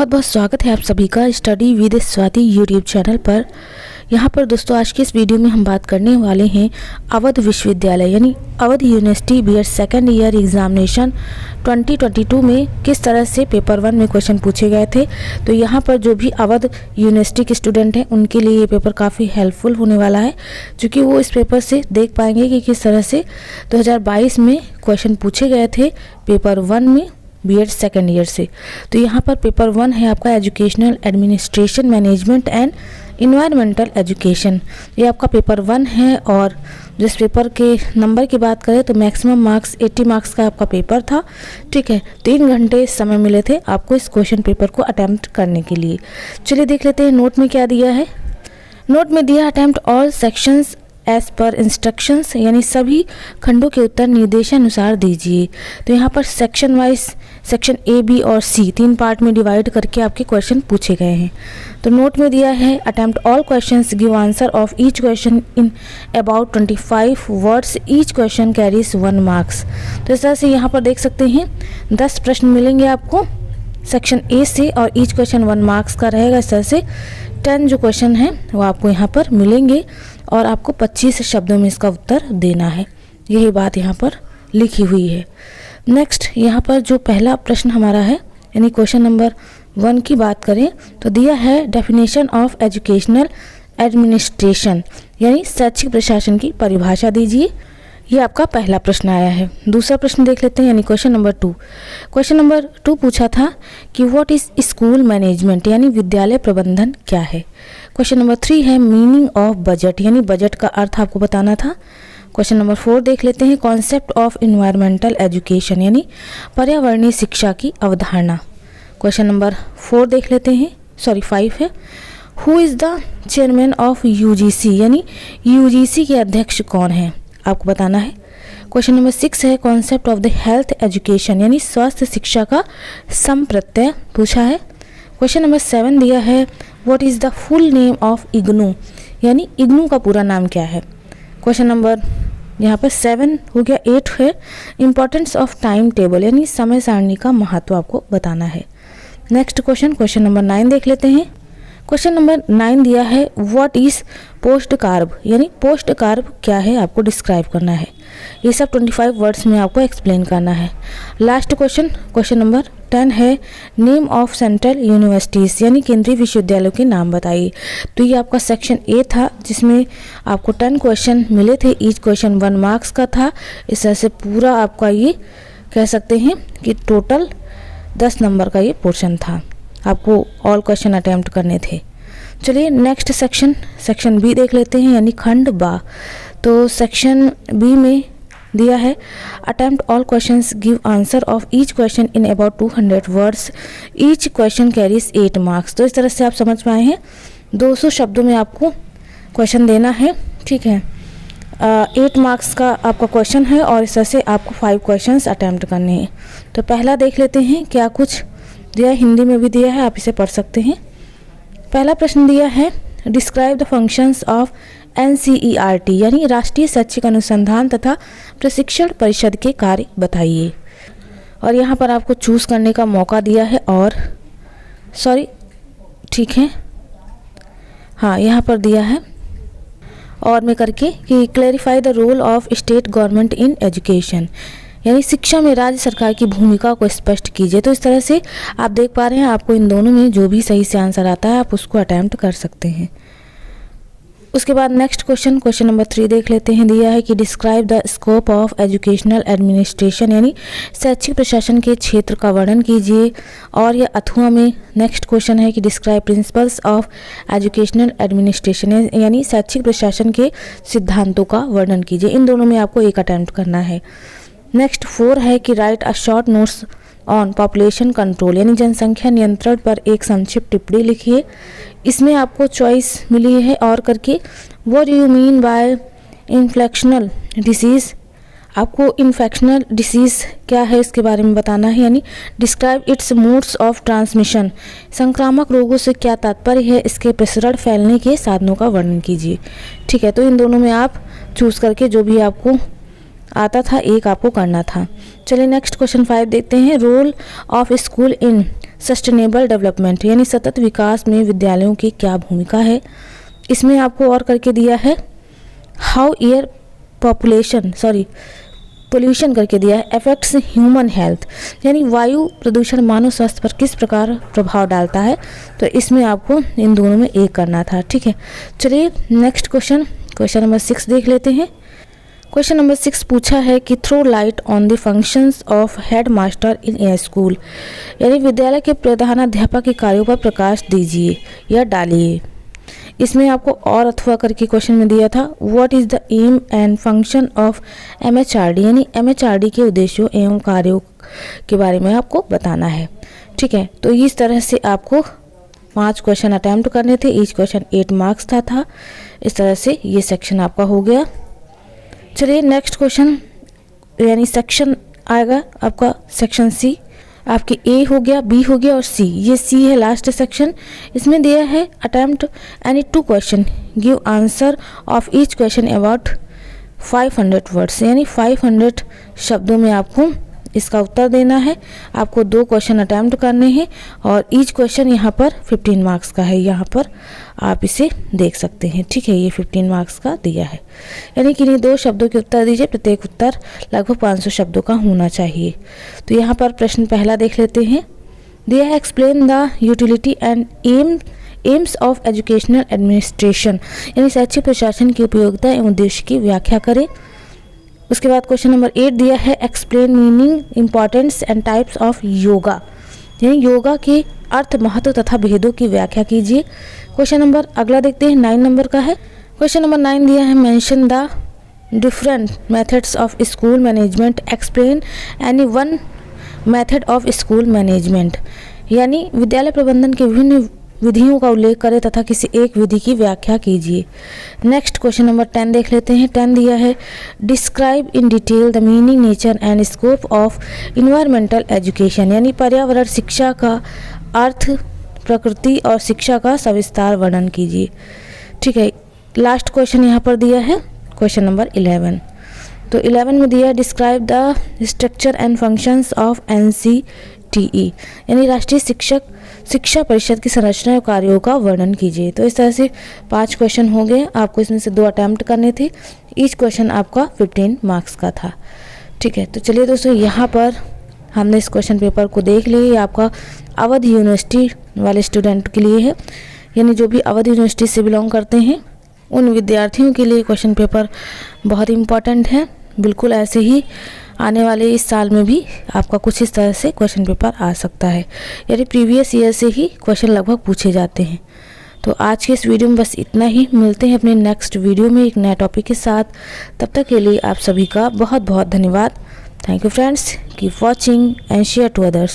बहुत बहुत स्वागत है आप सभी का study with Swati YouTube channel पर। यहाँ पर दोस्तों आज की इस वीडियो में हम बात करने वाले हैं अवध विश्वविद्यालय यानी Awadh university BEd second year examination 2022 में किस तरह से पेपर 1 में क्वेश्चन पूछे गए थे। तो यहाँ पर जो भी अवध यूनिवर्सिटी के स्टूडेंट हैं उनके लिए ये पेपर काफ़ी हेल्पफुल होने वाला है, क्योंकि वो इस पेपर से देख पाएंगे कि किस तरह से 2022 में क्वेश्चन पूछे गए थे पेपर 1 में बीएड सेकेंड ईयर से। तो यहाँ पर पेपर 1 है आपका educational administration management and environmental education. ये आपका पेपर 1 है और जिस पेपर के नंबर की बात करें तो मैक्सिमम मार्क्स 80 मार्क्स का आपका पेपर था। ठीक है, 3 घंटे समय मिले थे आपको इस क्वेश्चन पेपर को अटैम्प्ट करने के लिए। चलिए देख लेते हैं नोट में क्या दिया है। नोट में दिया attempt all sections as per instructions, यानी सभी खंडों के उत्तर निर्देशानुसार दीजिए। तो यहाँ पर section wise section A, B और सी 3 पार्ट में डिवाइड करके आपके क्वेश्चन पूछे गए हैं। तो नोट में दिया है attempt all questions, give answer of each question in about 25 words, each question carries 1 marks. तो इस तरह से यहाँ पर देख सकते हैं 10 प्रश्न मिलेंगे आपको सेक्शन ए से और ईच क्वेश्चन 1 मार्क्स का रहेगा। इस तरह से 10 जो क्वेश्चन हैं वो आपको यहाँ पर मिलेंगे और आपको 25 शब्दों में इसका उत्तर देना है। यही बात यहाँ पर लिखी हुई है। नेक्स्ट यहाँ पर जो पहला प्रश्न हमारा है यानी क्वेश्चन नंबर 1 की बात करें तो दिया है डेफिनेशन ऑफ एजुकेशनल एडमिनिस्ट्रेशन, यानी शैक्षिक प्रशासन की परिभाषा दीजिए। ये आपका पहला प्रश्न आया है। दूसरा प्रश्न देख लेते हैं यानी क्वेश्चन नंबर 2। क्वेश्चन नंबर 2 पूछा था कि व्हाट इज स्कूल मैनेजमेंट, यानी विद्यालय प्रबंधन क्या है। क्वेश्चन नंबर 3 है मीनिंग ऑफ बजट, यानी बजट का अर्थ आपको बताना था। क्वेश्चन नंबर 4 देख लेते हैं कॉन्सेप्ट ऑफ इन्वायरमेंटल एजुकेशन, यानी पर्यावरणीय शिक्षा की अवधारणा। क्वेश्चन नंबर 4 देख लेते हैं 5 है who is the chairman of UGC, यानी यूजीसी के अध्यक्ष कौन है आपको बताना है। क्वेश्चन नंबर 6 है concept of the health education, यानी स्वास्थ्य शिक्षा का संप्रत्यय पूछा है। क्वेश्चन नंबर 7 दिया है what is the full name of IGNOU, यानी इग्नू का पूरा नाम क्या है। क्वेश्चन नंबर यहाँ पर 7 हो गया। 8 है इम्पोर्टेंस ऑफ टाइम टेबल, यानी समय सारणी का महत्व आपको बताना है। नेक्स्ट क्वेश्चन नंबर 9 देख लेते हैं। क्वेश्चन नंबर 9 दिया है व्हाट इज पोस्ट कार्ब, यानी पोस्ट कार्ब क्या है आपको डिस्क्राइब करना है। ये सब 25 वर्ड्स में आपको एक्सप्लेन करना है। लास्ट क्वेश्चन नंबर 10 है नेम ऑफ सेंट्रल यूनिवर्सिटीज़, यानी केंद्रीय विश्वविद्यालयों के नाम बताइए। तो ये आपका सेक्शन ए था जिसमें आपको 10 क्वेश्चन मिले थे, ईच क्वेश्चन 1 मार्क्स का था। इस तरह से पूरा आपका ये कह सकते हैं कि टोटल 10 नंबर का ये पोर्शन था, आपको ऑल क्वेश्चन अटैम्प्ट करने थे। चलिए नेक्स्ट सेक्शन बी देख लेते हैं यानी खंड बा। तो सेक्शन बी में दिया है attempt all questions, give answer of each question in about 200 words, each question carries 8 marks. तो इस तरह से आप समझ पाए हैं 200 शब्दों में आपको क्वेश्चन देना है। ठीक है, 8 मार्क्स का आपका क्वेश्चन है और इस तरह से आपको 5 क्वेश्चंस अटैम्प्ट करने हैं। तो पहला देख लेते हैं क्या कुछ दिया, हिंदी में भी दिया है, आप इसे पढ़ सकते हैं। पहला प्रश्न दिया है describe the functions of NCERT, यानी राष्ट्रीय शैक्षिक अनुसंधान तथा प्रशिक्षण परिषद के कार्य बताइए। और यहाँ पर आपको चूज़ करने का मौका दिया है और ठीक है, हाँ यहाँ पर दिया है और में करके कि clarify the role of state government in education, यानी शिक्षा में राज्य सरकार की भूमिका को स्पष्ट कीजिए। तो इस तरह से आप देख पा रहे हैं आपको इन दोनों में जो भी सही से आंसर आता है आप उसको अटैम्प्ट कर सकते हैं। उसके बाद नेक्स्ट क्वेश्चन नंबर 3 देख लेते हैं। दिया है कि describe the scope of educational administration, यानी शैक्षिक प्रशासन के क्षेत्र का वर्णन कीजिए। और यह अथवा में नेक्स्ट क्वेश्चन है कि describe principles of educational administration, यानी शैक्षिक प्रशासन के सिद्धांतों का वर्णन कीजिए। इन दोनों में आपको एक अटैम्प्ट करना है। नेक्स्ट 4 है कि right a short notes on population control, यानी जनसंख्या नियंत्रण पर एक संक्षिप्त टिप्पणी लिखिए। इसमें आपको चॉइस मिली है और करके what do you mean by inflectional disease, आपको इन्फेक्शनल डिसीज़ क्या है इसके बारे में बताना है। यानी describe its modes of transmission, संक्रामक रोगों से क्या तात्पर्य है, इसके प्रसरण फैलने के साधनों का वर्णन कीजिए। ठीक है, तो इन दोनों में आप चूज़ करके जो भी आपको आता था एक आपको करना था। चलिए नेक्स्ट क्वेश्चन 5 देखते हैं। Role of school in sustainable development यानी सतत विकास में विद्यालयों की क्या भूमिका है। इसमें आपको और करके दिया है हाउ एयर पोल्यूशन करके दिया है अफेक्ट्स ह्यूमन हेल्थ, यानी वायु प्रदूषण मानव स्वास्थ्य पर किस प्रकार प्रभाव डालता है। तो इसमें आपको इन दोनों में एक करना था। ठीक है, चलिए नेक्स्ट क्वेश्चन नंबर 6 देख लेते हैं। क्वेश्चन नंबर 6 पूछा है कि throw light on the functions of headmaster in a school, यानी विद्यालय के प्रधानाध्यापक के कार्यों पर प्रकाश दीजिए या डालिए। इसमें आपको और अथवा करके क्वेश्चन में दिया था what is the aim and function of MHRD, यानी MHRD के उद्देश्यों एवं कार्यों के बारे में आपको बताना है। ठीक है, तो इस तरह से आपको 5 क्वेश्चन अटैम्प्ट करने थे, ईच क्वेश्चन 8 मार्क्स का था। इस तरह से ये सेक्शन आपका हो गया। चलिए नेक्स्ट क्वेश्चन यानी सेक्शन आएगा आपका सेक्शन सी। आपके ए हो गया, बी हो गया और सी, ये सी है लास्ट सेक्शन। इसमें दिया है attempt any 2 question, give answer of each question about 500 words, यानी 500 शब्दों में आपको इसका उत्तर देना है। आपको 2 क्वेश्चन अटेम्प्ट करने हैं और ईच क्वेश्चन यहाँ पर 15 मार्क्स का है। यहाँ पर आप इसे देख सकते हैं। ठीक है, ये 15 मार्क्स का दिया है, यानी कि 2 शब्दों के उत्तर दीजिए, प्रत्येक उत्तर लगभग 500 शब्दों का होना चाहिए। तो यहाँ पर प्रश्न पहला देख लेते हैं। दिया है explain the utility and AIIMS of educational administration, यानी शैक्षिक प्रशासन की उपयोगिता एवं उद्देश्य की व्याख्या करें। उसके बाद क्वेश्चन नंबर 8 दिया है explain meaning importance and types of yoga, यानी योगा के अर्थ, महत्व तथा भेदों की व्याख्या कीजिए। क्वेश्चन नंबर अगला देखते हैं, 9 नंबर का है। क्वेश्चन नंबर 9 दिया है mention the different methods of school management, explain any one method of school management, यानी विद्यालय प्रबंधन के विभिन्न विधियों का उल्लेख करें तथा किसी एक विधि की व्याख्या कीजिए। नेक्स्ट क्वेश्चन नंबर 10 देख लेते हैं। 10 दिया है describe in detail the meaning, nature and scope of environmental education, यानी पर्यावरण शिक्षा का अर्थ, प्रकृति और शिक्षा का सविस्तार वर्णन कीजिए। ठीक है, लास्ट क्वेश्चन यहाँ पर दिया है क्वेश्चन नंबर 11। तो 11 में दिया है describe the structure and functions of NCTE, यानी राष्ट्रीय शिक्षा परिषद की संरचना और कार्यों का वर्णन कीजिए। तो इस तरह से 5 क्वेश्चन हो गए। आपको इसमें से 2 अटैम्प्ट करने थे, ईच क्वेश्चन आपका 15 मार्क्स का था। ठीक है, तो चलिए दोस्तों, यहाँ पर हमने इस क्वेश्चन पेपर को देख लिया। ये आपका अवध यूनिवर्सिटी वाले स्टूडेंट के लिए है, यानी जो भी अवध यूनिवर्सिटी से बिलोंग करते हैं उन विद्यार्थियों के लिए क्वेश्चन पेपर बहुत इम्पॉर्टेंट है। बिल्कुल ऐसे ही आने वाले इस साल में भी आपका कुछ इस तरह से क्वेश्चन पेपर आ सकता है, यानी प्रीवियस ईयर से ही क्वेश्चन लगभग पूछे जाते हैं। तो आज के इस वीडियो में बस इतना ही। मिलते हैं अपने नेक्स्ट वीडियो में एक नया टॉपिक के साथ। तब तक के लिए आप सभी का बहुत बहुत धन्यवाद। Thank you friends, keep watching and share to others.